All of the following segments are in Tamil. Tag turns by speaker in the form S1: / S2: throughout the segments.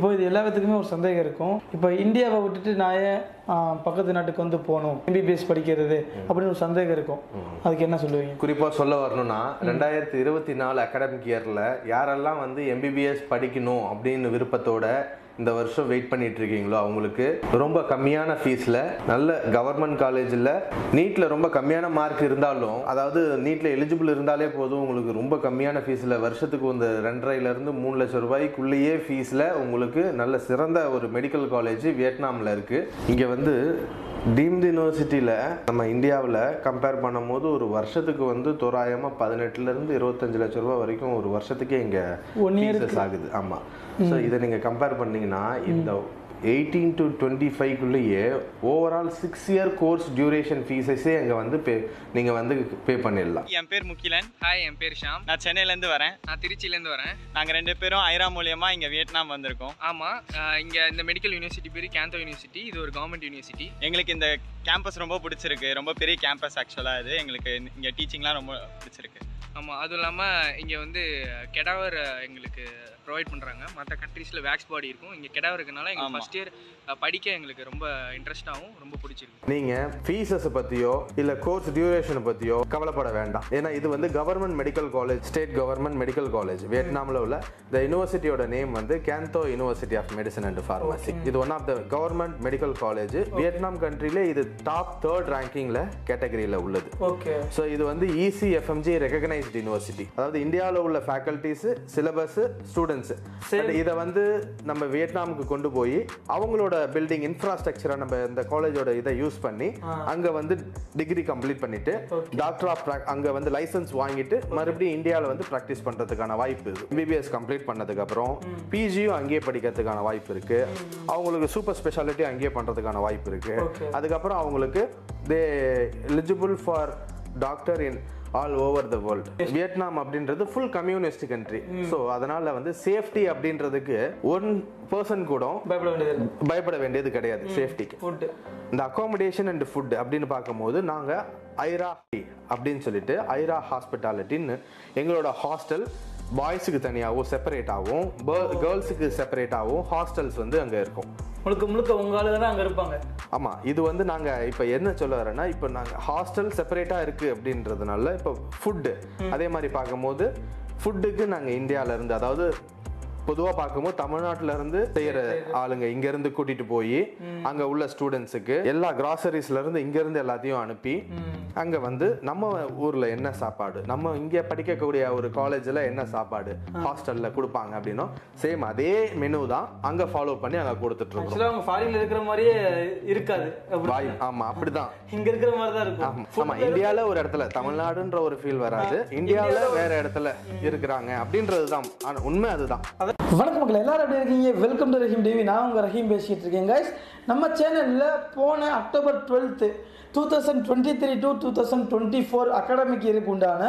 S1: இப்போ இது எல்லாத்துக்குமே ஒரு சந்தேகம் இருக்கும். இப்போ இந்தியாவை விட்டுட்டு நான் ஏன் பக்கத்து நாட்டுக்கு வந்து போகணும் எம்பிபிஎஸ் படிக்கிறது அப்படின்னு ஒரு சந்தேகம் இருக்கும். அதுக்கு என்ன சொல்லுவீங்க?
S2: குறிப்பாக சொல்ல வரணும்னா 2024 அகாடமிக் இயரில் யாரெல்லாம் வந்து எம்பிபிஎஸ் படிக்கணும் அப்படின்னு விருப்பத்தோட இந்த வருஷம் வெயிட் பண்ணிட்டு இருக்கீங்களோ அவங்களுக்கு ரொம்ப கம்மியான ஃபீஸில் நல்ல கவர்மெண்ட் காலேஜில் நீட்டில் ரொம்ப கம்மியான மார்க் இருந்தாலும், அதாவது நீட்டில் எலிஜிபிள் இருந்தாலே போதும், உங்களுக்கு ரொம்ப கம்மியான ஃபீஸில் வருஷத்துக்கு வந்து 2.5 to 3 லட்சம் ரூபாய்க்குள்ளேயே ஃபீஸில் உங்களுக்கு நல்ல சிறந்த ஒரு மெடிக்கல் காலேஜ் வியட்நாமில் இருக்குது. இங்கே வந்து டீம்டு யூனிவர்சிட்டியில் நம்ம இந்தியாவில் கம்பேர் பண்ணும்போது ஒரு வருஷத்துக்கு வந்து தோராயமாக 18 to 25 லட்சம் ரூபா வரைக்கும் ஒரு வருஷத்துக்கே இங்கே ஃபீஸஸ் ஆகுது. ஆமாம். ஸோ இதை நீங்கள் கம்பேர் பண்ணிங்கன்னா இந்த 18 to 25 overall 6 year course duration ஃபீஸஸே அங்கே வந்து நீங்கள் வந்து பே பண்ணிடலாம்.
S3: என் பேர் முகிலன். ஹாய், என் பேர் ஷாம். நான் சென்னையிலேருந்து வரேன். நான் திருச்சியிலேருந்து வரேன். நாங்கள் 2 பேரும் ஐரா மூலியமாக இங்கே வியட்நாம் வந்திருக்கோம். ஆமாம், இங்கே இந்த மெடிக்கல் யூனிவர்சிட்டி பேர் கேந்தோ யூனிவர்சிட்டி. இது ஒரு கவர்மெண்ட் யூனிவர்சிட்டி. எங்களுக்கு இந்த கேம்பஸ் ரொம்ப பிடிச்சிருக்கு. ரொம்ப பெரிய கேம்பஸ் ஆக்சுவலாக. இது எங்களுக்கு இங்கே டீச்சிங்லாம் ரொம்ப பிடிச்சிருக்கு. ஆமாம், அதுவும் இல்லாமல் இங்கே வந்து கெடாவர் எங்களுக்கு ப்ரொவைட் பண்ணுறாங்க. மற்ற கண்ட்ரீஸில் வேக்ஸ் பாடி இருக்கும், இங்கே கெடாவர் இருக்கனால எங்கள் ஃபஸ்ட் இயர் படிக்க எங்களுக்கு ரொம்ப இன்ட்ரெஸ்டாகவும் ரொம்ப பிடிச்சிருக்கு.
S2: நீங்கள் ஃபீஸஸை பற்றியோ இல்லை கோர்ஸ் டியூரேஷனை பற்றியோ கவலைப்பட வேண்டாம். ஏன்னா இது வந்து government medical college, state government medical college வியட்நாமில் உள்ள இந்த யூனிவர்சிட்டியோட நேம் வந்து Can Tho university of medicine and pharmacy. இது one of the government medical college. Vietnam கண்ட்ரிலே இது டாப் 3rd ரேங்கிங்கில் கேட்டகரியில் உள்ளது.
S1: ஓகே. ஸோ
S2: இது வந்து ECFMG ரெகக்னைஸ்ட் யூனிவர்சிட்டி. அதாவது இந்தியாவில் உள்ள ஃபேக்கல்டிஸ், சிலபஸ், ஸ்டூடெண்ட்ஸ் இதை வந்து நம்ம வியட்நாமுக்கு கொண்டு போய் அவங்களோட பில்டிங் இன்ஃப்ராஸ்ட்ரக்சரை நம்ம இந்த காலேஜோட இதை யூஸ் பண்ணி அங்கே வந்து டிகிரி கம்ப்ளீட் பண்ணிட்டு டாக்டர் ஆஃப் அங்கே வந்து லைசன்ஸ் வாங்கிட்டு மறுபடியும் இந்தியாவில் வந்து ப்ராக்டிஸ் பண்ணுறதுக்கான வாய்ப்பு இருக்கு. MBBS கம்ப்ளீட் பண்ணதுக்கு அப்புறம் PGயும் அங்கேயே படிக்கிறதுக்கான வாய்ப்பு இருக்கு. அவங்களுக்கு சூப்பர் ஸ்பெஷாலிட்டி அங்கேயே பண்ணுறதுக்கான வாய்ப்பு இருக்கு. அதுக்கப்புறம் அவங்களுக்கு they eligible for doctor in all over the world. Vietnam அப்படின்றது ஃபுல் கம்யூனிஸ்ட் கண்ட்ரி. ஸோ அதனால வந்து சேஃப்டி அப்படின்றதுக்கு 1% கூட பயப்பட வேண்டியது கிடையாது. சேஃப்டிக்கு இந்த அகாமடேஷன் அண்ட் ஃபுட் அப்படின்னு பார்க்கும்போது நாங்கள் ஐரா அப்படின்னு சொல்லிட்டு ஐரா ஹாஸ்பிட்டாலிட்டின்னு எங்களோட ஹாஸ்டல் பாய்ஸுக்கு தனியாகவும் செப்பரேட்டாகவும் கேர்ள்ஸுக்கு செப்பரேட்டாகவும் ஹாஸ்டல்ஸ் வந்து அங்கே இருக்கும்.
S1: முழுக்க உங்க ஆளுங்க தான் அங்கே இருப்பாங்க.
S2: ஆமாம். இது வந்து நாங்கள் இப்போ என்ன சொல்ல வரேன்னா, இப்போ நாங்கள் ஹாஸ்டல் செப்பரேட்டாக இருக்குது அப்படின்றதுனால இப்போ ஃபுட்டு அதே மாதிரி பார்க்கும்போது ஃபுட்டுக்கு நாங்கள் இந்தியாவிலேருந்து, அதாவது பொதுவாக பார்க்கும்போது தமிழ்நாட்டிலேருந்து செய்கிற ஆளுங்க இங்கேருந்து கூட்டிகிட்டு போய் அங்கே உள்ள ஸ்டூடெண்ட்ஸுக்கு எல்லா கிராசரிஸ்லேருந்து இங்கேருந்து எல்லாத்தையும் அனுப்பி அங்கே வந்து நம்ம ஊரில் என்ன சாப்பாடு, நம்ம இங்கே படிக்கக்கூடிய ஒரு காலேஜில் என்ன சாப்பாடு ஹாஸ்டலில் கொடுப்பாங்க அப்படின்னா சேம் அதே மெனு தான் அங்கே ஃபாலோ பண்ணி அங்கே கொடுத்துட்ருக்கோம்.
S1: அவங்க ஃபாரின்ல இருக்கிற மாதிரியே இருக்காது.
S2: ஆமாம், அப்படிதான்
S1: இங்கே இருக்கிற மாதிரி தான் இருக்கும்.
S2: ஆமாம், இந்தியாவில் ஒரு இடத்துல தமிழ்நாடுன்ற ஒரு ஃபீல் வராது, இந்தியாவில் வேற இடத்துல இருக்கிறாங்க அப்படின்றது தான் உண்மை. அதுதான்.
S1: வணக்கம் மக்கள், எல்லாரும் எப்படி இருக்கீங்க? Welcome to Rahim TV. நான் உங்கள் ரஹீம் பேசிக்கிட்டு இருக்கேன். கைஸ், நம்ம சேனலில் போன அக்டோபர் 12, 2023 to 2024 அகாடமிக் இயருக்கு உண்டான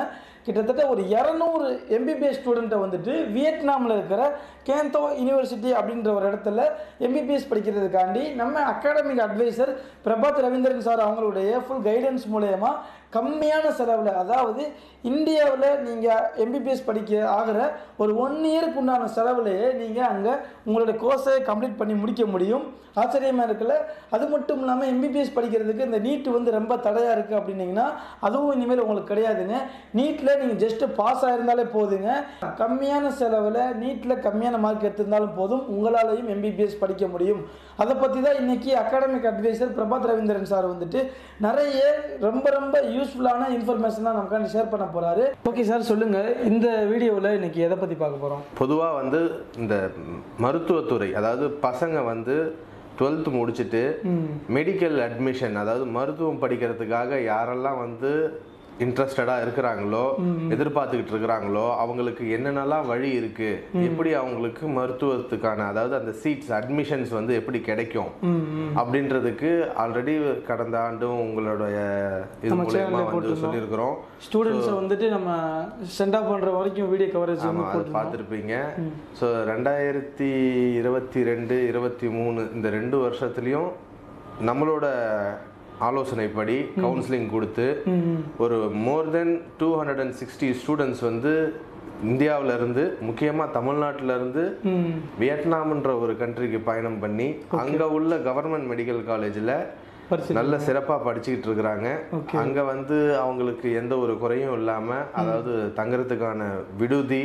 S1: கிட்டத்தட்ட ஒரு 200 MBBS ஸ்டூடெண்ட்டை வந்துட்டு வியட்நாமில் இருக்கிற கேந்தோ யூனிவர்சிட்டி அப்படின்ற ஒரு இடத்துல MBBS படிக்கிறதுக்காண்டி நம்ம academic advisor Prabhat Ravindran sir அவங்களுடைய ஃபுல் கைடன்ஸ் மூலயமா கம்மியான செலவில், அதாவது இந்தியாவில் நீங்கள் MBBS படிக்க ஆகிற ஒரு 1 இயருக்கு உண்டான செலவுலையே நீங்கள் அங்கே உங்களோட கோர்ஸை கம்ப்ளீட் பண்ணி முடிக்க முடியும். ஆச்சரியமாக இருக்குல்ல? அது மட்டும் இல்லாமல் MBBS படிக்கிறதுக்கு இந்த நீட்டு வந்து ரொம்ப தடையாக இருக்குது அப்படின்னீங்கன்னா அதுவும் இனிமேல் உங்களுக்கு கிடையாதுங்க. நீட்டில் நீங்கள் ஜஸ்ட்டு பாஸ் ஆகிருந்தாலே போதுங்க. கம்மியான செலவில் நீட்டில் கம்மியான மார்க் எடுத்திருந்தாலும் போதும், உங்களாலையும் MBBS படிக்க முடியும். அதை பற்றி தான் இன்றைக்கி academic advisor Prabhat Ravindran sir வந்துட்டு நிறைய ரொம்ப யூஸ்ஃபுல்லான இன்ஃபர்மேஷன் தான் நமக்காண்டி ஷேர் பண்ண போகிறாரு. ஓகே சார், சொல்லுங்கள், இந்த வீடியோவில் இன்றைக்கி எதை பற்றி பார்க்க போகிறோம்?
S2: பொதுவாக வந்து இந்த மருத்துவத்துறை, அதாவது பசங்க வந்து 12th முடிச்சுட்டு மெடிக்கல் அட்மிஷன், அதாவது மருத்துவம் படிக்கிறதுக்காக யாரெல்லாம் வந்து இன்ட்ரெஸ்டடாக இருக்கிறாங்களோ, எதிர்பார்த்துக்கிட்டு இருக்கிறாங்களோ, அவங்களுக்கு என்னென்னலாம் வழி இருக்கு, எப்படி அவங்களுக்கு மருத்துவத்துக்கான, அதாவது அந்த சீட்ஸ் அட்மிஷன்ஸ் வந்து எப்படி கிடைக்கும் அப்படின்றதுக்கு ஆல்ரெடி கடந்த ஆண்டும் உங்களுடைய இது மூலமா வந்து சொல்லியிருக்கிறோம்.
S1: ஸ்டூடெண்ட்ஸை வந்துட்டு நம்ம சென்ட் ஆஃப் பண்ணுற வரைக்கும் வீடியோ கவரேஜ்
S2: பார்த்துருப்பீங்க. ஸோ 2022, 23 இந்த 2 வருஷத்துலையும் நம்மளோட ஆலோசனைப்படி கவுன்சிலிங் கொடுத்து ஒரு மோர் தென் 260 ஸ்டூடெண்ட்ஸ் வந்து இந்தியாவில இருந்து முக்கியமாக தமிழ்நாட்டில இருந்து வியட்நாம்ன்ற ஒரு கண்ட்ரிக்கு பயணம் பண்ணி அங்க உள்ள கவர்மெண்ட் மெடிக்கல் காலேஜில் நல்ல சிறப்பாக படிச்சுக்கிட்டு இருக்கிறாங்க. அங்கே வந்து அவங்களுக்கு எந்த ஒரு குறையும் இல்லாமல், அதாவது தங்குறதுக்கான விடுதி,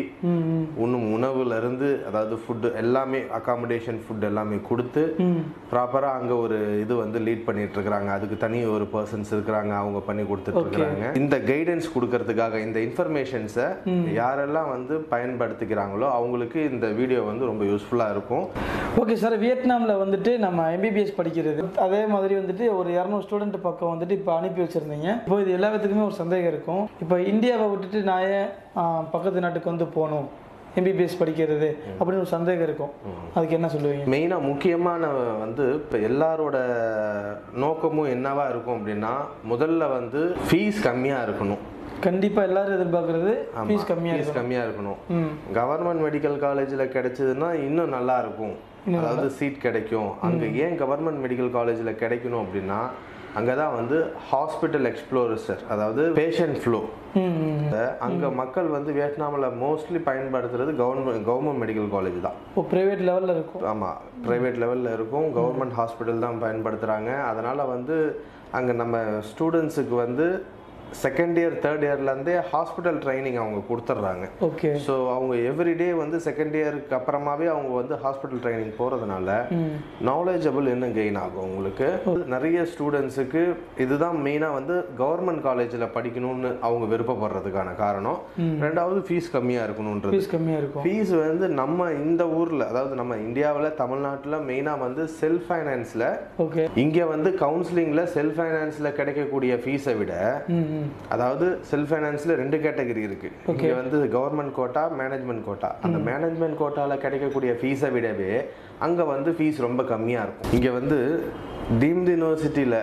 S2: உண்ணும் உணவுலேருந்து, அதாவது ஃபுட்டு எல்லாமே, அகாமடேஷன் ஃபுட் எல்லாமே கொடுத்து ப்ராப்பராக அங்கே ஒரு இது வந்து லீட் பண்ணிட்டு இருக்கிறாங்க. அதுக்கு தனி ஒரு பர்சன்ஸ் இருக்கிறாங்க, அவங்க பண்ணி கொடுத்துட்டு இருக்கிறாங்க. இந்த கைடன்ஸ் கொடுக்கறதுக்காக இந்த இன்ஃபர்மேஷன்ஸை யாரெல்லாம் வந்து பயன்படுத்திக்கிறாங்களோ அவங்களுக்கு இந்த வீடியோ வந்து ரொம்ப யூஸ்ஃபுல்லாக இருக்கும்.
S1: ஓகே சார், வியட்நாமில் வந்துட்டு நம்ம எம்பிபிஎஸ் படிக்கிறது, அதே மாதிரி வந்துட்டு ஒரு 200 ஸ்டூடெண்ட் பக்கம் வந்துட்டு இப்போ அனுப்பி வச்சுருந்தீங்க. இப்போ இது எல்லாத்துக்குமே ஒரு சந்தேகம் இருக்கும், இப்போ இந்தியாவை விட்டுட்டு நான் ஏன் பக்கத்து நாட்டுக்கு வந்து போகணும் எம்பிபிஎஸ் படிக்கிறது அப்படின்னு ஒரு சந்தேகம் இருக்கும். அதுக்கு என்ன சொல்லுவீங்க?
S2: மெயினாக முக்கியமான வந்து இப்போ எல்லாரோட நோக்கமும் என்னவா இருக்கும் அப்படின்னா, முதல்ல வந்து ஃபீஸ் கம்மியாக இருக்கணும்.
S1: கண்டிப்பாக எல்லாரும் எதிர்பார்க்கறது ஃபீஸ்
S2: கம்மியாக இருக்கணும். கவர்மெண்ட் மெடிக்கல் காலேஜில் கிடைச்சதுன்னா இன்னும் நல்லா இருக்கும், அதாவது சீட் கிடைக்கும். அங்கே ஏன் கவர்மெண்ட் மெடிக்கல் காலேஜில் கிடைக்கணும் அப்படின்னா, அங்கே தான் வந்து ஹாஸ்பிட்டல் எக்ஸ்ப்ளோரர், அதாவது பேஷண்ட் ஃப்ளோ. அங்கே மக்கள் வந்து வியட்நாமில் மோஸ்ட்லி பயன்படுத்துறது கவர்மெண்ட் மெடிக்கல் காலேஜ் தான்.
S1: ப்ரைவேட் லெவலில் இருக்கும்.
S2: ஆமாம், ப்ரைவேட் லெவலில் இருக்கும். கவர்மெண்ட் ஹாஸ்பிட்டல் தான் பயன்படுத்துகிறாங்க. அதனால் வந்து அங்கே நம்ம ஸ்டூடெண்ட்ஸுக்கு வந்து செகண்ட் இயர் தேர்ட் இயர்லேருந்தே ஹாஸ்பிட்டல் ட்ரைனிங் அவங்க கொடுத்துட்றாங்க.
S1: ஓகே.
S2: ஸோ அவங்க எவ்ரிடே வந்து செகண்ட் இயருக்கு அப்புறமாவே அவங்க வந்து ஹாஸ்பிட்டல் ட்ரைனிங் போகிறதுனால நாலேஜபிள் இன்னும் கெயின் ஆகும் உங்களுக்கு. நிறைய ஸ்டூடெண்ட்ஸுக்கு இதுதான் மெயினாக வந்து கவர்மெண்ட் காலேஜில் படிக்கணும்னு அவங்க விருப்பப்படுறதுக்கான காரணம். ரெண்டாவது ஃபீஸ் கம்மியாக இருக்கணுன்றது.
S1: ஃபீஸ் கம்மியாக இருக்கும்.
S2: ஃபீஸ் வந்து நம்ம இந்த ஊரில், அதாவது நம்ம இந்தியாவில் தமிழ்நாட்டில் மெயினாக வந்து செல்ஃப் ஃபைனான்ஸில்,
S1: ஓகே,
S2: இங்கே வந்து கவுன்சிலிங்கில் செல்ஃப் ஃபைனான்ஸில் கிடைக்கக்கூடிய ஃபீஸை விட, அதாவது செல்ஃப் ஃபைனான்ஸ்ல 2 கேட்டகரி இருக்கு. இங்க வந்து கவர்மெண்ட் கோட்டா, மேனேஜ்மெண்ட் கோட்டா. அந்த மேனேஜ்மெண்ட் கோட்டால கிடைக்கக்கூடிய ஃபீஸை விடவே அங்க வந்து ஃபீஸ் ரொம்ப கம்மியா இருக்கும். இங்க வந்து டீம்டு யூனிவர்சிட்டியில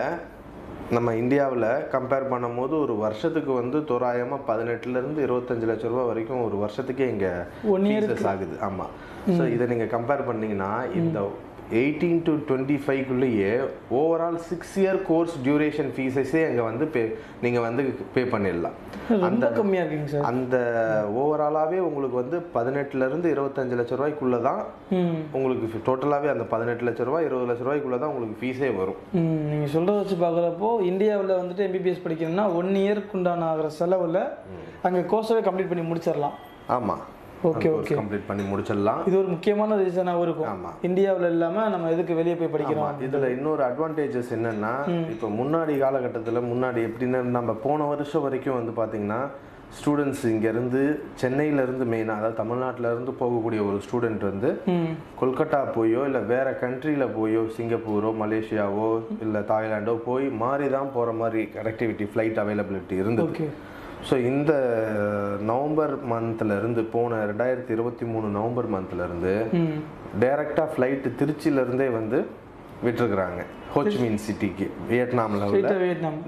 S2: நம்ம இந்தியாவில் கம்பேர் பண்ணும்போது ஒரு வருஷத்துக்கு வந்து தோராயமாக 18 to 25 லட்சம் ரூபா வரைக்கும் ஒரு வருஷத்துக்கே இங்கே ஃபீஸஸ் ஆகுது. ஆமாம். ஸோ இதை நீங்கள் கம்பேர் பண்ணிங்கன்னா இந்த 18 to 25க்குள்ளேயே ஓவரால் 6 year கோர்ஸ் டியூரேஷன் ஃபீஸஸே அங்கே வந்து நீங்கள் வந்து பே பண்ணிடலாம்.
S1: அந்த கம்மியாக இருக்குங்க சார்.
S2: அந்த ஓவராலாகவே உங்களுக்கு வந்து 18 to 25 லட்சம் ரூபாய்க்குள்ளே தான் உங்களுக்கு டோட்டலாகவே அந்த 18 லட்ச ரூபாய் 20 லட்ச ரூபாய்க்குள்ளே தான் உங்களுக்கு ஃபீஸே வரும்.
S1: நீங்கள் சொல்கிறத வச்சு பார்க்குறப்போ இந்தியாவில் வந்துட்டு எம்பிபிஎஸ் படிக்கணும்னா 1 இயருக்கு உண்டான ஆகிற செலவில் அங்கே கோர்ஸவே கம்ப்ளீட் பண்ணி முடிச்சிடலாம்.
S2: ஆமாம்.
S1: ஓகே, ஓகே,
S2: கம்ப்ளீட் பண்ணி முடிச்சிடலாம்.
S1: இது ஒரு முக்கியமான ரீசனாகவும் இருக்கும்.
S2: ஆமாம்.
S1: இந்தியாவில் இல்லாமல் நம்ம எதுக்கு வெளியே போய் படிக்கிறோம்.
S2: இதில் இன்னொரு அட்வான்டேஜஸ் என்னென்னா, இப்போ முன்னாடி காலகட்டத்தில் முன்னாடி எப்படின்னா, நம்ம போன வருஷம் வரைக்கும் வந்து பார்த்திங்கன்னா ஸ்டூடெண்ட்ஸ் இங்கேருந்து சென்னையிலேருந்து மெயினாக, அதாவது தமிழ்நாட்டிலேருந்து போகக்கூடிய ஒரு ஸ்டூடெண்ட் வந்து கொல்கட்டா போயோ இல்லை வேறு கண்ட்ரியில் போயோ, சிங்கப்பூரோ மலேசியாவோ இல்லை தாய்லாண்டோ போய் மாறி தான் போகிற மாதிரி கனெக்டிவிட்டி, ஃப்ளைட் அவைலபிலிட்டி இருந்தது. ஸோ இந்த நவம்பர் மந்த்லேருந்து, போன 2023 நவம்பர் மந்த்லேருந்து டைரெக்டாக ஃப்ளைட்டு திருச்சியிலேருந்தே வந்து விட்டுருக்குறாங்க ஹோச்சிமின் சிட்டிக்கு. வியட்நாமில் உள்ள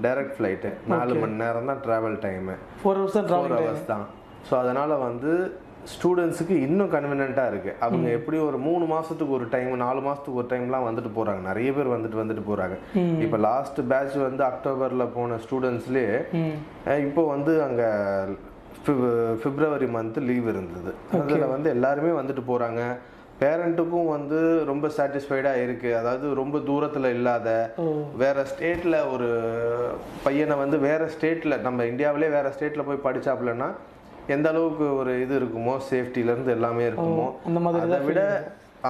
S2: டைரக்ட் ஃப்ளைட்டு 4 மணி நேரம் தான் ட்ராவல் டைமு, 4 hours தான். ஸோ அதனால் வந்து ஸ்டூடெண்ட்ஸுக்கு இன்னும் கன்வீனியண்ட்டாக இருக்குது. அவங்க எப்படி ஒரு 3 மாதத்துக்கு ஒரு டைம், 4 மாதத்துக்கு ஒரு டைம்லாம் வந்துட்டு போகிறாங்க. நிறைய பேர் வந்துட்டு போகிறாங்க. இப்போ லாஸ்ட் பேட்ச் வந்து அக்டோபரில் போன ஸ்டூடெண்ட்ஸ்லேயே இப்போ வந்து அங்கே பிப்ரவரி மந்த் லீவ் இருந்தது. அதில் வந்து எல்லாருமே வந்துட்டு போகிறாங்க. பேரண்ட்டுக்கும் வந்து ரொம்ப சாட்டிஸ்ஃபைடாக இருக்குது. அதாவது ரொம்ப தூரத்தில் இல்லாத வேறு ஸ்டேட்டில் ஒரு பையனை வந்து வேறு ஸ்டேட்டில், நம்ம இந்தியாவிலே வேறு ஸ்டேட்டில் போய் படித்தாப்புலன்னா எந்த அளவுக்கு ஒரு இது இருக்குமோ, சேஃப்டிலேருந்து எல்லாமே இருக்குமோ, அதை விட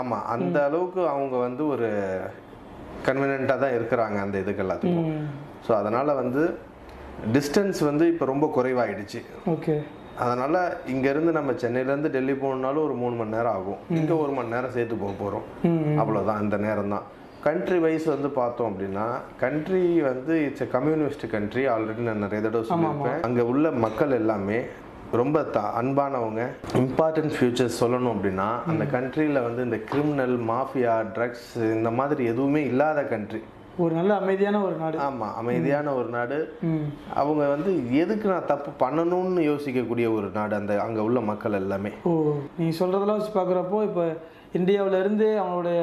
S2: ஆமாம் அந்த அளவுக்கு அவங்க வந்து ஒரு கன்வீனியண்ட்டாக தான் இருக்கிறாங்க அந்த இதுக்கு எல்லாத்துக்கும். ஸோ அதனால் வந்து டிஸ்டன்ஸ் வந்து இப்போ ரொம்ப குறைவாயிடுச்சு.
S1: ஓகே.
S2: அதனால் இங்கேருந்து நம்ம சென்னையிலேருந்து டெல்லி போகணுன்னாலும் ஒரு 3 மணி நேரம் ஆகும். இங்கே 1 மணி நேரம் சேர்த்து போக போகிறோம். அவ்வளோதான், இந்த நேரம் தான். கண்ட்ரி வைஸ் வந்து பார்த்தோம் அப்படின்னா, கண்ட்ரி வந்து it's a communist country. Already நான் நிறைய தடவை சொல்லியிருப்பேன். அங்கே உள்ள மக்கள் எல்லாமே ரொம்ப அன்பானவங்க. இம்பார்ட்டன்ட் ஃபியூச்சர்ஸ் சொல்லணும் அப்படின்னா, அந்த கண்ட்ரியில் வந்து இந்த கிரிமினல், மாஃபியா, ட்ரக்ஸ் இந்த மாதிரி எதுவுமே இல்லாத கண்ட்ரி.
S1: ஒரு நல்ல அமைதியான ஒரு நாடு.
S2: ஆமாம், அமைதியான ஒரு நாடு. அவங்க வந்து எதுக்கு நான் தப்பு பண்ணணும்னு யோசிக்கக்கூடிய ஒரு நாடு அந்த அங்கே உள்ள மக்கள் எல்லாமே.
S1: நீங்கள் சொல்கிறதெல்லாம் வச்சு பார்க்குறப்போ இப்போ இந்தியாவிலேருந்து அவங்களுடைய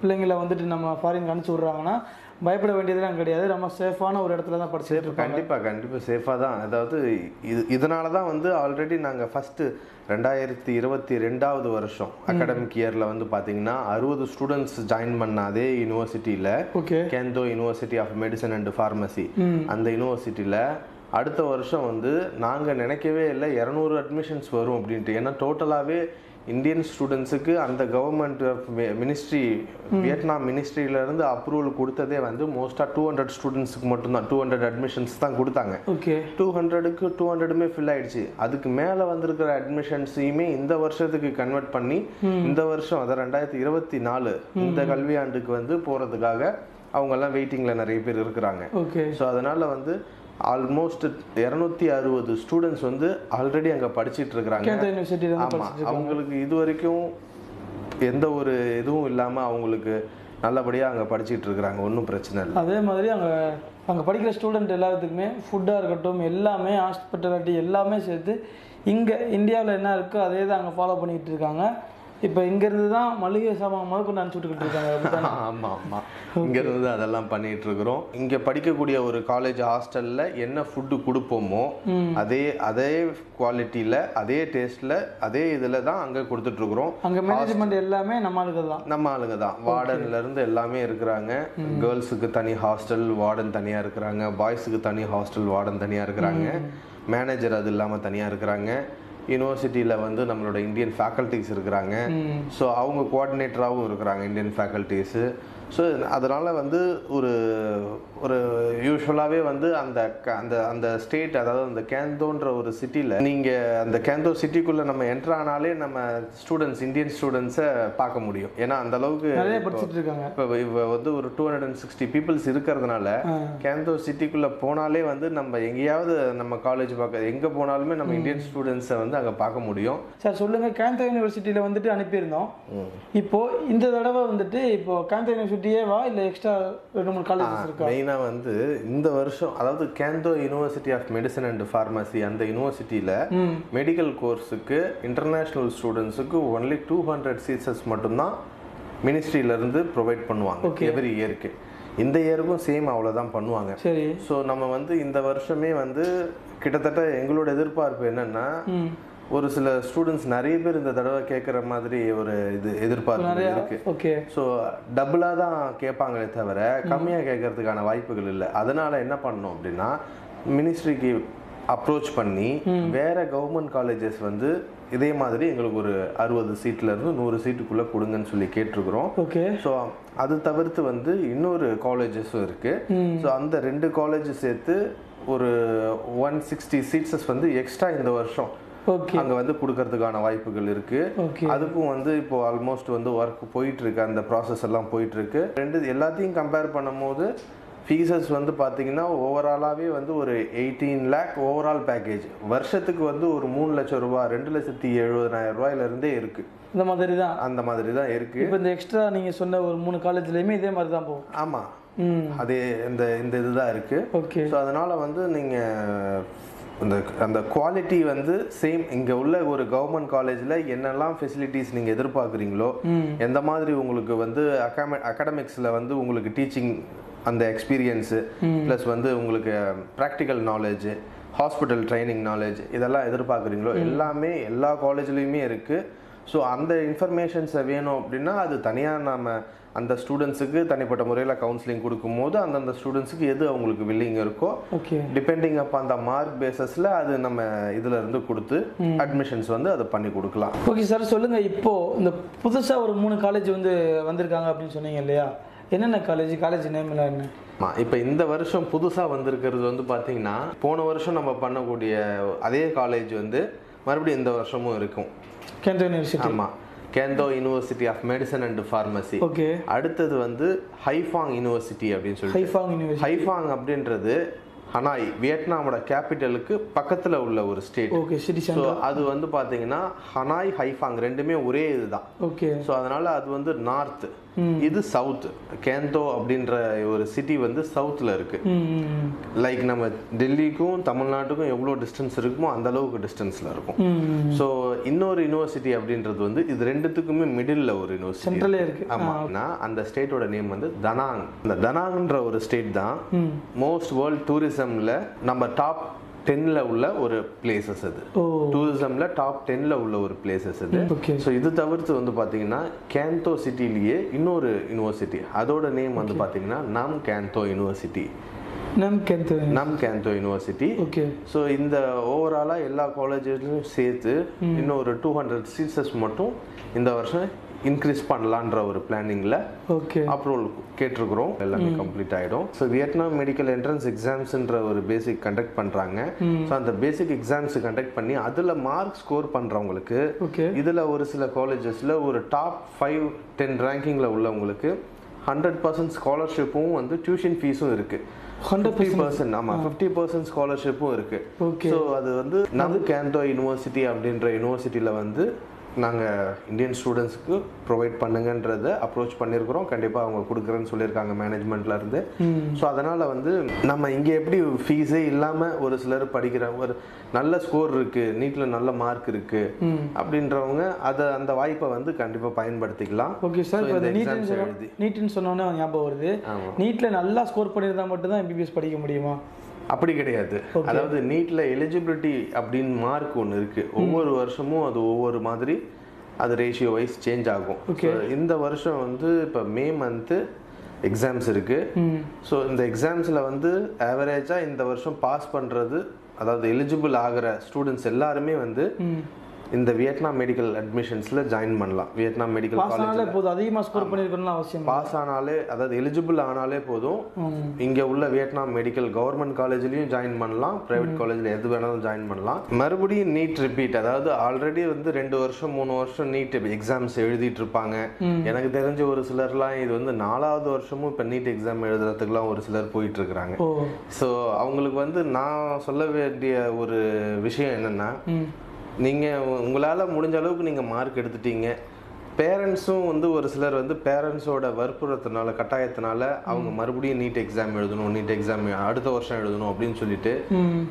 S1: பிள்ளைங்களை வந்துட்டு நம்ம ஃபாரின் அனுப்பிச்சி விட்றாங்கன்னா பயப்பட வேண்டியதெல்லாம் கிடையாது. நம்ம சேஃபான ஒரு இடத்துல தான் படிச்சுட்டு இருக்கோம்.
S2: கண்டிப்பாக சேஃபாக தான். அதாவது இதனால தான் வந்து ஆல்ரெடி நாங்கள் ஃபஸ்ட்டு 2022 வருஷம் அகாடமிக் இயரில் வந்து பார்த்தீங்கன்னா 60 ஸ்டூடெண்ட்ஸ் ஜாயின் பண்ண அதே யூனிவர்சிட்டியில், Can Tho university of medicine and pharmacy, அந்த யூனிவர்சிட்டியில் அடுத்த வருஷம் வந்து நாங்கள் நினைக்கவே இல்லை 200 அட்மிஷன்ஸ் வரும் அப்படின்ட்டு. ஏன்னா டோட்டலாகவே இந்தியன் ஸ்டூடெண்ட்ஸுக்கு அந்த கவர்மெண்ட் மினிஸ்ட்ரி, வியட்நாம் மினிஸ்ட்ரியிலேருந்து அப்ரூவல் கொடுத்ததே வந்து மோஸ்ட்டாக 200 ஸ்டூடெண்ட்ஸுக்கு மட்டும்தான், 200 அட்மிஷன்ஸ் தான் கொடுத்தாங்க. 200க்கு 200மே ஃபில் ஆயிடுச்சு. அதுக்கு மேலே வந்திருக்கிற அட்மிஷன்ஸையுமே இந்த வருஷத்துக்கு கன்வெர்ட் பண்ணி இந்த வருஷம், அதாவது 2024 இந்த கல்வியாண்டுக்கு வந்து போகிறதுக்காக அவங்கெல்லாம் வெயிட்டிங்கில் நிறைய பேர் இருக்கிறாங்க. ஸோ அதனால் வந்து ஆல்மோஸ்ட் 260 ஸ்டூடெண்ட்ஸ் வந்து ஆல்ரெடி அங்கே படிச்சுட்டு இருக்கிறாங்க. ஆமாம், அவங்களுக்கு இது வரைக்கும் எந்த ஒரு இதுவும் இல்லாமல் அவங்களுக்கு நல்லபடியாக அங்கே படிச்சுட்டு இருக்கிறாங்க, ஒன்றும் பிரச்சனை இல்லை.
S1: அதே மாதிரி அங்கே படிக்கிற ஸ்டூடெண்ட் எல்லாத்துக்குமே ஃபுட்டாக இருக்கட்டும், எல்லாமே ஹாஸ்பிட்டாலிட்டி எல்லாமே சேர்த்து இங்கே இந்தியாவில் என்ன இருக்கோ அதே தான் அங்கே ஃபாலோ பண்ணிக்கிட்டு இருக்காங்க. இப்போ இங்கேருந்து தான் மளிகை சாமான் முதல் கொண்டு அனுப்பிச்சுட்டுக்கிட்டு இருக்காங்க.
S2: ஆமாம், இங்கேருந்து தான் அதெல்லாம் பண்ணிகிட்டு இருக்கிறோம். இங்கே படிக்கக்கூடிய ஒரு காலேஜ் ஹாஸ்டலில் என்ன ஃபுட்டு கொடுப்போமோ அதே குவாலிட்டியில், அதே டேஸ்ட்டில், அதே இதில் தான் அங்கே கொடுத்துட்ருக்குறோம்.
S1: அங்கே மேனேஜ்மெண்ட் எல்லாமே நம்ம ஆளுங்க தான்.
S2: வார்டன்லேருந்து எல்லாமே இருக்கிறாங்க. கேர்ள்ஸுக்கு தனி ஹாஸ்டல் வார்டன் தனியாக இருக்கிறாங்க, பாய்ஸுக்கு தனி ஹாஸ்டல் வார்டன் தனியாக இருக்கிறாங்க, மேனேஜர் அது இல்லாமல் தனியாக இருக்கிறாங்க. யூனிவர்சிட்டியில் வந்து நம்மளோட இந்தியன் ஃபேக்கல்ட்டிஸ் இருக்கிறாங்க. ஸோ அவங்க கோஆர்டினேட்டராகவும் இருக்கிறாங்க இந்தியன் ஃபேக்கல்ட்டிஸு. ஸோ அதனால் வந்து ஒரு ஒரு யூஸ்வலாகவே வந்து அந்த அந்த அந்த ஸ்டேட், அதாவது அந்த கேந்தோன்ற ஒரு சிட்டியில் நீங்கள் அந்த கேந்தோ சிட்டிக்குள்ளே நம்ம என்ட்ரு ஆனாலே நம்ம ஸ்டூடெண்ட்ஸ், இந்தியன் ஸ்டூடெண்ட்ஸை பார்க்க முடியும். ஏன்னா அந்த அளவுக்கு இப்போ வந்து ஒரு 260 பீப்புள்ஸ் இருக்கிறதுனால கேந்தோ சிட்டிக்குள்ளே போனாலே வந்து நம்ம எங்கேயாவது நம்ம காலேஜ் பார்க்க எங்கே போனாலுமே நம்ம இந்தியன் ஸ்டூடெண்ட்ஸை வந்து அங்கே பார்க்க முடியும்.
S1: சார் சொல்லுங்கள், கேந்தோ யூனிவர்சிட்டியில் வந்துட்டு அனுப்பியிருந்தோம். இப்போது இந்த தடவை வந்துட்டு இப்போ கேந்தோ யூனிவர்சிட்டியேவா இல்லை எக்ஸ்ட்ரா 2-3 காலேஜஸ் இருக்கா?
S2: மெயினாக வந்து இந்த வருஷம், அதாவது Can Tho university of medicine and pharmacy, அந்த யூனிவர்சிட்டியில் மெடிக்கல் கோர்ஸுக்கு இன்டர்நேஷ்னல் ஸ்டூடெண்ட்ஸுக்கு ஒன்லி 200 சீட்ஸஸ் மட்டும்தான் மினிஸ்ட்ரியிலேருந்து ப்ரொவைட் பண்ணுவாங்க எவ்ரி இயருக்கு. இந்த இயருக்கும் சேம் அவ்வளோதான் பண்ணுவாங்க.
S1: சரி.
S2: ஸோ நம்ம வந்து இந்த வருஷமே வந்து கிட்டத்தட்ட எங்களோட எதிர்பார்ப்பு என்னென்னா, ஒரு சில ஸ்டூடெண்ட்ஸ் நிறைய பேர் இந்த தடவை கேட்குற மாதிரி ஒரு இது எதிர்பார்ப்பு இருக்கு. ஸோ டபுளாக தான் கேட்பாங்களே தவிர கம்மியாக கேட்கறதுக்கான வாய்ப்புகள் இல்லை. அதனால என்ன பண்ணோம் அப்படின்னா, மினிஸ்ட்ரிக்கு அப்ரோச் பண்ணி வேற கவர்மெண்ட் காலேஜஸ் வந்து இதே மாதிரி எங்களுக்கு ஒரு 60 சீட்லேருந்து 100 சீட்டுக்குள்ளே கொடுங்கன்னு சொல்லி கேட்டிருக்கிறோம். ஸோ அது தவிர்த்து வந்து இன்னொரு காலேஜஸும் இருக்குது. ஸோ அந்த 2 காலேஜஸ் சேர்த்து ஒரு 160 சீட்ஸஸ் வந்து எக்ஸ்ட்ரா இந்த வருஷம் அங்க வந்து கொடுக்கறதுக்கான வாய்ப்புகள் இருக்கு. அதுக்கும் வந்து இப்போ ஆல்மோஸ்ட் வந்து ஒர்க் போயிட்டு இருக்கு, அந்த ப்ராசஸ் எல்லாம் போயிட்டு இருக்கு. எல்லாத்தையும் கம்பேர் பண்ணும்போது ஃபீஸஸ் வந்து பார்த்தீங்கன்னா ஓவராலாகவே வந்து ஒரு 18 lakh ஓவரால் பேக்கேஜ். வருஷத்துக்கு வந்து ஒரு 3 லட்சம் ரூபாய், 2,70,000 ரூபாயிலிருந்தே இருக்கு.
S1: அந்த
S2: மாதிரி தான் இருக்கு.
S1: இப்போ இந்த எக்ஸ்ட்ரா நீங்க சொன்ன ஒரு 3 காலேஜ்லயுமே இதே மாதிரி தான் போகும்.
S2: ஆமாம், அதே இந்த இதுதான் இருக்கு. ஸோ அதனால வந்து நீங்க அந்த குவாலிட்டி வந்து சேம் இங்கே உள்ள ஒரு கவர்மெண்ட் காலேஜில் என்னெல்லாம் ஃபெசிலிட்டிஸ் நீங்கள் எதிர்பார்க்குறீங்களோ, எந்த மாதிரி உங்களுக்கு வந்து அகாடமிக்ஸில் வந்து உங்களுக்கு டீச்சிங் அந்த எக்ஸ்பீரியன்ஸு ப்ளஸ் வந்து உங்களுக்கு practical knowledge, hospital training knowledge, இதெல்லாம் எதிர்பார்க்குறீங்களோ எல்லாமே எல்லா காலேஜ்லேயுமே இருக்குது. ஸோ அந்த இன்ஃபர்மேஷன்ஸை வேணும் அப்படின்னா அது தனியாக நம்ம அந்த ஸ்டூடெண்ட்ஸுக்கு தனிப்பட்ட முறையில் கவுன்சிலிங் கொடுக்கும்போது அந்தந்த ஸ்டூடெண்ட்ஸுக்கு எது அவங்களுக்கு வில்லிங் இருக்கோ டிபெண்டிங் அப்போ அந்த மார்க் பேசஸில் அது நம்ம இதில் இருந்து கொடுத்து அட்மிஷன்ஸ் வந்து அதை பண்ணி கொடுக்கலாம்.
S1: ஓகே சார், சொல்லுங்கள். இப்போது இந்த புதுசாக ஒரு 3 காலேஜ் வந்து வந்திருக்காங்க அப்படின்னு சொன்னீங்க இல்லையா? என்னென்ன காலேஜ் நேம்லாம் என்ன?
S2: இப்போ இந்த வருஷம் புதுசாக வந்திருக்கிறது வந்து பார்த்தீங்கன்னா, போன வருஷம் நம்ம பண்ணக்கூடிய அதே காலேஜ் வந்து மறுபடியும் இந்த வருஷமும் இருக்கும்.
S1: Can Tho university.
S2: ஆமாம், Can Tho university of medicine and pharmacy. அடுத்தது வந்து ஹைஃபாங் யூனிவர்சிட்டி அப்படின்னு சொல்லி. ஹைஃபாங் அப்படின்றது ஹனாய், வியட்நாமோட கேபிட்டலுக்கு பக்கத்தில் உள்ள ஒரு ஸ்டேட். ஸோ அது வந்து பார்த்தீங்கன்னா ஹனாய், ஹைஃபாங் ரெண்டுமே ஒரே இதுதான். ஸோ அதனால அது வந்து நார்த் இது சவுத். கேந்தோ அப்படின்ற ஒரு சிட்டி வந்து சவுத்தில் இருக்கு. லைக் நம்ம டெல்லிக்கும் தமிழ்நாட்டுக்கும் எவ்வளோ டிஸ்டன்ஸ் இருக்குமோ அந்த அளவுக்கு டிஸ்டன்ஸில் இருக்கும். ஸோ இன்னொரு யூனிவர்சிட்டி அப்படின்றது வந்து இது ரெண்டுத்துக்குமே மிடில் ஒரு யூனிவர்சிட்டி
S1: சென்ட்ரலே இருக்கு.
S2: ஆமாம்னா அந்த ஸ்டேட்டோட நேம் வந்து தனாங். இந்த தனாங்ன்ற ஒரு ஸ்டேட் தான் மோஸ்ட் வேர்ல்ட் டூரிசம்ல நம்ம டாப் 10ல உள்ள ஒரு பிளேசஸ். அது டூரிசம்ல டாப் 10ல உள்ள ஒரு பிளேசஸ் அது. ஸோ இது தவிர்த்து வந்து பார்த்தீங்கன்னா கேந்தோ சிட்டிலேயே இன்னொரு யூனிவர்சிட்டி, அதோட நேம் வந்து பார்த்தீங்கன்னா நம் கேந்தோ யூனிவர்சிட்டி. நம் கேந்தோ யூனிவர்சிட்டி. ஸோ இந்த ஓவராலாக எல்லா காலேஜஸ்லையும் சேர்த்து இன்னொரு 200 சீட்ஸஸ் மட்டும் இந்த வருஷம் இன்க்ரீஸ் பண்ணலான்ற ஒரு பிளானிங்கில் அப்ரூவல் கேட்டிருக்கிறோம். எல்லாமே கம்ப்ளீட் ஆகிடும். ஸோ வியட்நாம் மெடிக்கல் என்ட்ரன்ஸ் எக்ஸாம்ஸ்ன்ற ஒரு பேசிக் கண்டக்ட் பண்ணுறாங்க. ஸோ அந்த பேசிக் எக்ஸாம்ஸ் கண்டக்ட் பண்ணி அதில் மார்க் ஸ்கோர் பண்ணுறவங்களுக்கு இதில் ஒரு சில காலேஜஸில் ஒரு டாப் 5-10 ரேங்கிங்கில் உள்ளவங்களுக்கு 100% ஸ்காலர்ஷிப்பும் வந்து டியூஷன் ஃபீஸும் இருக்குது. 50%. ஆமாம், 50% ஸ்காலர்ஷிப்பும் இருக்குது. ஸோ அது வந்து நம் கேந்தோ யூனிவர்சிட்டி அப்படின்ற யூனிவர்சிட்டியில் வந்து நாங்கள் இந்தியன் ஸ்டூடெண்ட்ஸுக்கு ப்ரொவைட் பண்ணுங்கன்றதை அப்ரோச் பண்ணியிருக்கிறோம். கண்டிப்பாக அவங்க கொடுக்குறேன்னு சொல்லியிருக்காங்க மேனேஜ்மெண்ட்ல இருந்து. ஸோ அதனால் வந்து நம்ம இங்கே எப்படி ஃபீஸே இல்லாமல் ஒரு சிலர் படிக்கிற ஒரு நல்ல ஸ்கோர் இருக்குது, நீட்டில் நல்ல மார்க் இருக்குது அப்படின்றவங்க அதை அந்த வாய்ப்பை வந்து கண்டிப்பாக பயன்படுத்திக்கலாம்.
S1: ஓகே சார், நீட்டுன்னு சொன்னோன்னே ஞாபகம் வருது. நீட்டில் நல்லா ஸ்கோர் பண்ணியிருந்தா மட்டும்தான் எம்பிபிஎஸ் படிக்க முடியுமா?
S2: அப்படி கிடையாது. அதாவது நீட்ல எலிஜிபிலிட்டி அப்படின்னு மார்க் ஒன்று இருக்கு. ஒவ்வொரு வருஷமும் அது ஒவ்வொரு மாதிரி அது ரேஷியோ வைஸ் சேஞ்ச் ஆகும். இந்த வருஷம் வந்து இப்போ மே மந்த்து எக்ஸாம்ஸ் இருக்கு. ஸோ இந்த எக்ஸாம்ஸில் வந்து ஆவரேஜா இந்த வருஷம் பாஸ் பண்றது, அதாவது எலிஜிபிள் ஆகிற ஸ்டூடெண்ட்ஸ் எல்லாருமே வந்து இந்த வியட்நாம் மெடிக்கல் அட்மிஷன்ஸ்ல ஜாயின் பண்ணலாம். வியட்நாம் மெடிக்கல் காலேஜ் போதும்,
S1: அதிகமாக ஸ்கோர் பண்ணிருக்கணும் அவசியம்.
S2: பாஸ் ஆனாலே, அதாவது எலிஜிபிள் ஆனாலே போதும். இங்க உள்ள வியட்நாம் மெடிக்கல் கவர்மெண்ட் காலேஜ்லயும் ஜாயின் பண்ணலாம், பிரைவேட் காலேஜ்ல எது வேணாலும் ஜாயின் பண்ணலாம். மறுபடியும் நீட் ரிப்பீட், அதாவது ஆல்ரெடி வந்து 2 வருஷம் 3 வருஷம் நீட் எக்ஸாம்ஸ் எழுதிட்டு இருப்பாங்க. எனக்கு தெரிஞ்ச ஒரு சிலர்லாம் இது வந்து 4வது வருஷமும் இப்போ நீட் எக்ஸாம் எழுதுறதுக்குலாம் ஒரு சிலர் போயிட்டு இருக்கிறாங்க. ஸோ அவங்களுக்கு வந்து நான் சொல்ல வேண்டிய ஒரு விஷயம் என்னன்னா, நீங்கள் உங்களால் முடிஞ்ச அளவுக்கு நீங்கள் மார்க் எடுத்துட்டீங்க. பேரண்ட்ஸும் வந்து ஒரு சிலர் வந்து பேரண்ட்ஸோட வற்புறுத்தினால கட்டாயத்தினால அவங்க மறுபடியும் நீட் எக்ஸாம் எழுதணும், நீட் எக்ஸாம் அடுத்த வருஷம் எழுதணும் அப்படின்னு சொல்லிட்டு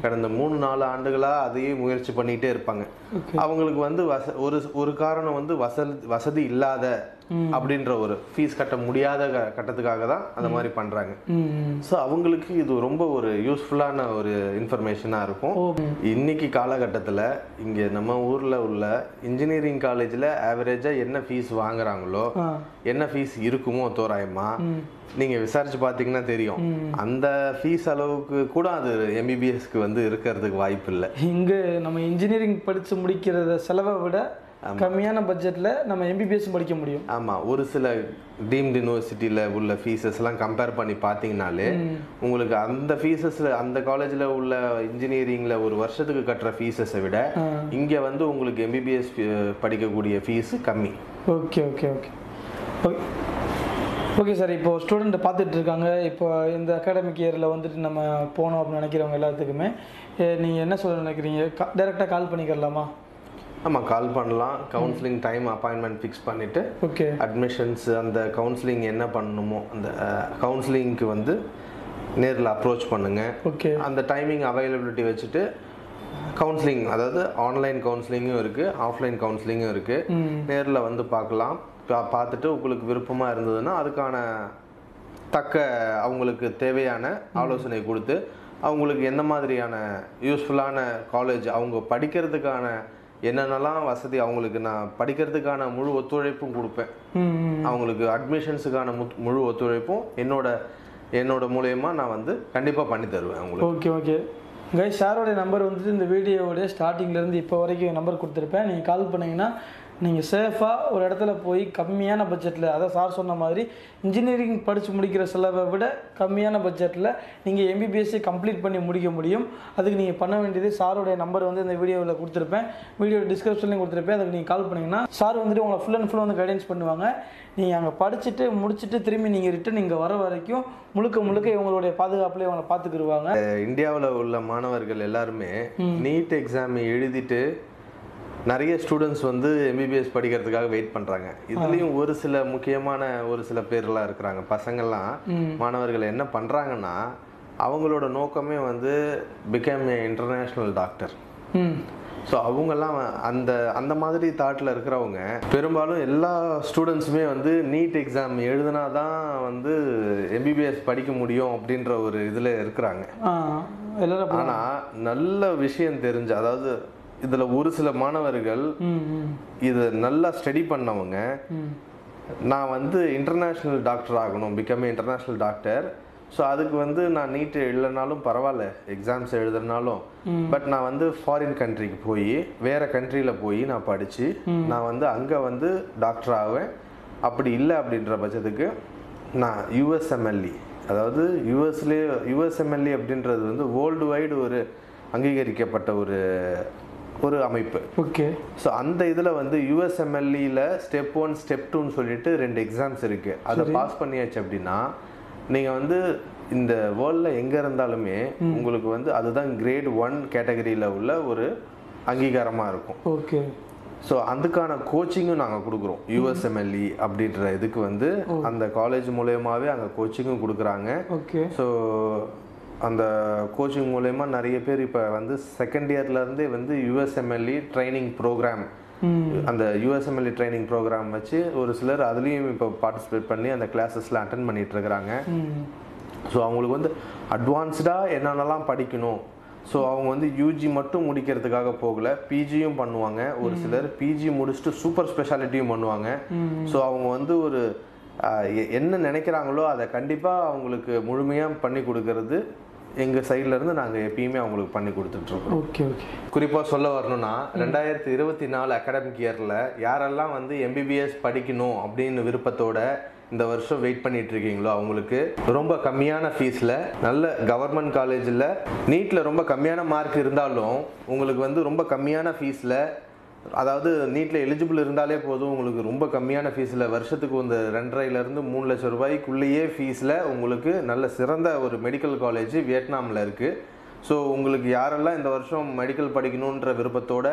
S2: கடந்த 3-4 ஆண்டுகளாக அதையே முயற்சி பண்ணிகிட்டே இருப்பாங்க. அவங்களுக்கு வந்து ஒரு காரணம் வந்து வசதி இல்லாத அப்படின்ற ஒரு ஃபீஸ் கட்ட முடியாத கட்டத்துக்காக தான் அந்த மாதிரி பண்ணுறாங்க. ஸோ அவங்களுக்கு இது ரொம்ப ஒரு யூஸ்ஃபுல்லான ஒரு இன்ஃபர்மேஷனாக இருக்கும். இன்னைக்கு காலகட்டத்தில் இங்கே நம்ம ஊரில் உள்ள இன்ஜினியரிங் காலேஜில் ஆவரேஜாக என்ன ஃபீஸ் வாங்குறாங்களோ, என்ன ஃபீஸ் இருக்குமோ தோராயமா நீங்கள் விசாரிச்சு பார்த்தீங்கன்னா தெரியும். அந்த ஃபீஸ் அளவுக்கு கூட அது எம்பிபிஎஸ்க்கு வந்து இருக்கிறதுக்கு வாய்ப்பு இல்லை.
S1: இங்கே நம்ம இன்ஜினியரிங் படித்து முடிக்கிறத செலவை விட கம்மியான பட்ஜெட்டில் நம்ம எம்பிபிஎஸ் படிக்க முடியும்.
S2: ஆமாம், ஒரு சில டீம்டு யூனிவர்சிட்டியில் உள்ள ஃபீஸஸ்லாம் கம்பேர் பண்ணி பார்த்தீங்கனாலே உங்களுக்கு அந்த ஃபீஸஸில் அந்த காலேஜில் உள்ள இன்ஜினியரிங்கில் ஒரு வருஷத்துக்கு கட்டுற ஃபீஸஸை விட இங்கே வந்து உங்களுக்கு எம்பிபிஎஸ் படிக்கக்கூடிய ஃபீஸு கம்மி.
S1: Okay okay okay okay sir. இப்போ ஸ்டூடெண்ட் பார்த்துட்டு இருக்காங்க. இப்போ இந்த அகாடமிக் இயரில் வந்துட்டு நம்ம போனோம் அப்படின்னு நினைக்கிறவங்க எல்லாத்துக்குமே நீங்கள் என்ன சொல்ல நினைக்கிறீங்க? டைரெக்டாக கால் பண்ணிக்கலாமா?
S2: ஆமாம், கால் பண்ணலாம். கவுன்சிலிங் டைம் அப்பாயின்மெண்ட் ஃபிக்ஸ் பண்ணிவிட்டு அட்மிஷன்ஸ் அந்த கவுன்சிலிங் என்ன பண்ணணுமோ அந்த கவுன்சிலிங்க்கு வந்து நேரில் அப்ரோச் பண்ணுங்கள். அந்த டைமிங் அவைலபிலிட்டி வச்சுட்டு கவுன்சிலிங், அதாவது ஆன்லைன் கவுன்சிலிங்கும் இருக்குது, ஆஃப்லைன் கவுன்சிலிங்கும் இருக்குது. நேரில் வந்து பார்க்கலாம். பார்த்துட்டு உங்களுக்கு விருப்பமாக இருந்ததுன்னா அதுக்கான தக்க அவங்களுக்கு தேவையான ஆலோசனை கொடுத்து அவங்களுக்கு என்ன மாதிரியான யூஸ்ஃபுல்லான காலேஜ், அவங்க படிக்கிறதுக்கான என்னென்னலாம் வசதி, அவங்களுக்கு நான் படிக்கிறதுக்கான முழு ஒத்துழைப்பும் கொடுப்பேன். அவங்களுக்கு அட்மிஷன்ஸுக்கான முழு ஒத்துழைப்பும் என்னோட மூலயமா நான் வந்து கண்டிப்பாக பண்ணி தருவேன் அவங்களுக்கு.
S1: ஓகே ஓகே கைஸ், சாரோடைய நம்பர் வந்துட்டு இந்த வீடியோவோடைய ஸ்டார்டிங்லேருந்து இப்போ வரைக்கும் நம்பர் கொடுத்துருப்பேன். நீங்கள் கால் பண்ணிங்கன்னா நீங்கள் சேஃபாக ஒரு இடத்துல போய் கம்மியான பட்ஜெட்டில், அதான் சார் சொன்ன மாதிரி இன்ஜினியரிங் படித்து முடிக்கிற செலவை விட கம்மியான பட்ஜெட்டில் நீங்கள் எம்பிபிஎஸ்சி கம்ப்ளீட் பண்ணி முடிக்க முடியும். அதுக்கு நீங்கள் பண்ண வேண்டியது, சாரோடைய நம்பர் வந்து இந்த வீடியோவில் கொடுத்துருப்பேன், வீடியோ டிஸ்கிரிப்ஷன்லையும் கொடுத்துருப்பேன். அதுக்கு நீங்கள் கால் பண்ணிங்கன்னா சார் வந்துட்டு உங்களை ஃபுல் அண்ட் ஃபுல் வந்து கைடன்ஸ் பண்ணுவாங்க. நீங்கள் அங்கே படிச்சுட்டு முடிச்சுட்டு திரும்பி நீங்கள் ரிட்டன் இங்கே வர வரைக்கும் முழுக்க இவங்களுடைய பாதுகாப்புலேயே அவங்களை பார்த்துக்கிடுவாங்க.
S2: இந்தியாவில் உள்ள மாணவர்கள் எல்லாருமே நீட் எக்ஸாம் எழுதிட்டு நிறைய ஸ்டூடெண்ட்ஸ் வந்து எம்பிபிஎஸ் படிக்கிறதுக்காக வெயிட் பண்ணுறாங்க. இதுலேயும் ஒரு சில முக்கியமான ஒரு சில பேர்லாம் இருக்கிறாங்க. பசங்கள்லாம் மாணவர்கள் என்ன பண்ணுறாங்கன்னா அவங்களோட நோக்கமே வந்து become a international doctor. So அவங்கெல்லாம் அந்த மாதிரி தாட்டில் இருக்கிறவங்க பெரும்பாலும் எல்லா ஸ்டூடெண்ட்ஸுமே வந்து நீட் எக்ஸாம் எழுதினா தான் வந்து எம்பிபிஎஸ் படிக்க முடியும் அப்படின்ற ஒரு இதில் இருக்கிறாங்க. ஆனால் நல்ல விஷயம் தெரிஞ்ச, அதாவது இதில் ஒரு சில மாணவர்கள் இதை நல்லா ஸ்டடி பண்ணவங்க, நான் வந்து இன்டர்நேஷ்னல் டாக்டர் ஆகணும், பிகம் இன்டர்நேஷ்னல் டாக்டர். ஸோ அதுக்கு வந்து நான் நீட் எழுதினாலும் பரவாயில்ல, எக்ஸாம்ஸ் எழுதுனாலும், பட் நான் வந்து ஃபாரின் கண்ட்ரிக்கு போய் வேறு கண்ட்ரியில் போய் நான் படித்து நான் வந்து அங்கே வந்து டாக்டர் ஆவேன். அப்படி இல்லை அப்படின்ற பட்சத்துக்கு நான் யூஎஸ்எம்எல்இ, அதாவது யூஎஸ்எம்எல்இ அப்படின்றது வந்து வேர்ல்டு வைடு ஒரு அங்கீகரிக்கப்பட்ட ஒரு அமைப்பு.
S1: ஓகே.
S2: ஸோ அந்த இதில் வந்து யூஎஸ்எம்எல்இயில் ஸ்டெப் 1 ஸ்டெப் 2ன்னு சொல்லிட்டு 2 எக்ஸாம்ஸ் இருக்குது. அதை பாஸ் பண்ணியாச்சு அப்படின்னா நீங்கள் வந்து இந்த வேர்ல்டில் எங்கே இருந்தாலுமே உங்களுக்கு வந்து அதுதான் கிரேட் 1 கேட்டகரியில் உள்ள ஒரு அங்கீகாரமாக இருக்கும்.
S1: ஓகே.
S2: ஸோ அதுக்கான கோச்சிங்கும் நாங்கள் கொடுக்குறோம். யூஎஸ்எம்எல்இ அப்படின்ற இதுக்கு வந்து அந்த காலேஜ் மூலயமாவே அங்கே கோச்சிங்கும் கொடுக்குறாங்க.
S1: ஓகே.
S2: ஸோ அந்த கோச்சிங் மூலயமா நிறைய பேர் இப்போ வந்து செகண்ட் இயர்லேருந்தே வந்து யூஎஸ்எம்எல்இ ட்ரைனிங் ப்ரோக்ராம், அந்த யூஎஸ்எம்எல்இ ட்ரைனிங் ப்ரோக்ராம் வச்சு ஒரு சிலர் அதுலேயும் இப்போ பார்ட்டிசிபேட் பண்ணி அந்த கிளாஸஸ்லாம் அட்டென்ட் பண்ணிட்டு இருக்கிறாங்க. ஸோ அவங்களுக்கு வந்து அட்வான்ஸ்டாக என்னென்னலாம் படிக்கணும், ஸோ அவங்க வந்து யூஜி மட்டும் முடிக்கிறதுக்காக போகல, பிஜியும் பண்ணுவாங்க. ஒரு சிலர் பிஜி முடிச்சுட்டு சூப்பர் ஸ்பெஷாலிட்டியும் பண்ணுவாங்க. ஸோ அவங்க வந்து ஒரு என்ன நினைக்கிறாங்களோ அதை கண்டிப்பாக அவங்களுக்கு முழுமையாக பண்ணி கொடுக்கறது எங்கள் சைட்லேருந்து நாங்கள் எப்பயுமே அவங்களுக்கு பண்ணி கொடுத்துட்ருக்கோம்.
S1: Okay okay.
S2: குறிப்பாக சொல்ல வரணும்னா 2024 அகாடமிக் இயரில் யாரெல்லாம் வந்து எம்பிபிஎஸ் படிக்கணும் அப்படின்னு விருப்பத்தோட இந்த வருஷம் வெயிட் பண்ணிட்டு இருக்கீங்களோ அவங்களுக்கு ரொம்ப கம்மியான ஃபீஸில் நல்ல கவர்மெண்ட் காலேஜில் நீட்டில் ரொம்ப கம்மியான மார்க் இருந்தாலும் உங்களுக்கு வந்து ரொம்ப கம்மியான ஃபீஸில், அதாவது நீட்டில் எலிஜிபிள் இருந்தாலே போதும், உங்களுக்கு ரொம்ப கம்மியான ஃபீஸில் வருஷத்துக்கு வந்து 2.5 to 3 லட்சம் ரூபாய்க்குள்ளேயே ஃபீஸில் உங்களுக்கு நல்ல சிறந்த ஒரு மெடிக்கல் காலேஜ் வியட்நாமில் இருக்குது. ஸோ உங்களுக்கு யாரெல்லாம் இந்த வருஷம் மெடிக்கல் படிக்கணுன்ற விருப்பத்தோட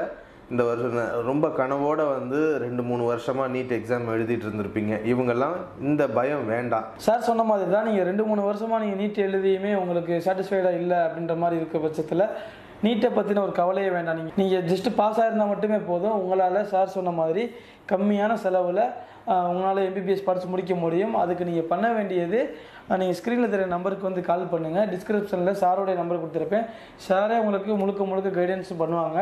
S2: இந்த வருஷம் ரொம்ப கனவோடு வந்து 2-3 வருஷமாக நீட் எக்ஸாம் எழுதிட்டு இருந்திருப்பீங்க, இவங்கெல்லாம் இந்த பயம் வேண்டாம்.
S1: சார் சொன்ன மாதிரி தான் நீங்கள் 2-3 வருஷமாக நீங்கள் நீட் எழுதியுமே உங்களுக்கு சாட்டிஸ்ஃபைடாக இல்லை அப்படின்ற மாதிரி இருக்க பட்சத்தில் நீட்டை பற்றின ஒரு கவலையே வேண்டாம். நீங்கள் ஜஸ்ட்டு பாஸ் ஆகிருந்தால் மட்டுமே போதும். உங்களால் சார் சொன்ன மாதிரி கம்மியான செலவில் உங்களால் எம்பிபிஎஸ் படித்து முடிக்க முடியும். அதுக்கு நீங்கள் பண்ண வேண்டியது, நீங்கள் ஸ்க்ரீனில் தெரிய நம்பருக்கு வந்து கால் பண்ணுங்கள். டிஸ்கிரிப்ஷனில் சாரோடைய நம்பர் கொடுத்துருப்பேன். சாரே உங்களுக்கு முழுக்க கைடன்ஸும் பண்ணுவாங்க.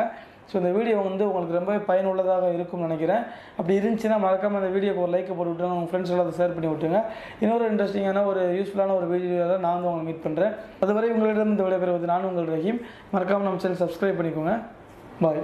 S1: ஸோ இந்த வீடியோ வந்து உங்களுக்கு ரொம்பவே பயனுள்ளதாக இருக்கும்னு நினைக்கிறேன். அப்படி இருந்துச்சுன்னா மறக்காமல் அந்த வீடியோக்கு ஒரு லைக்கை போட்டு விட்டுருங்க, உங்கள் ஃப்ரெண்ட்ஸ் எல்லாம் ஷேர் பண்ணி விட்டுருங்க. இன்னொரு இன்ட்ரெஸ்டிங்கான ஒரு யூஸ்ஃபுல்லான ஒரு வீடியோவில் நான் வந்து உங்களை மீட் பண்ணுறேன். அதுவரை உங்களிடம் இந்த விடைபெறுவது நான் உங்கள் ரஹீம். மறக்காமல் நம்ம சேனல் சப்ஸ்கிரைப் பண்ணிக்கோங்க. பாய்.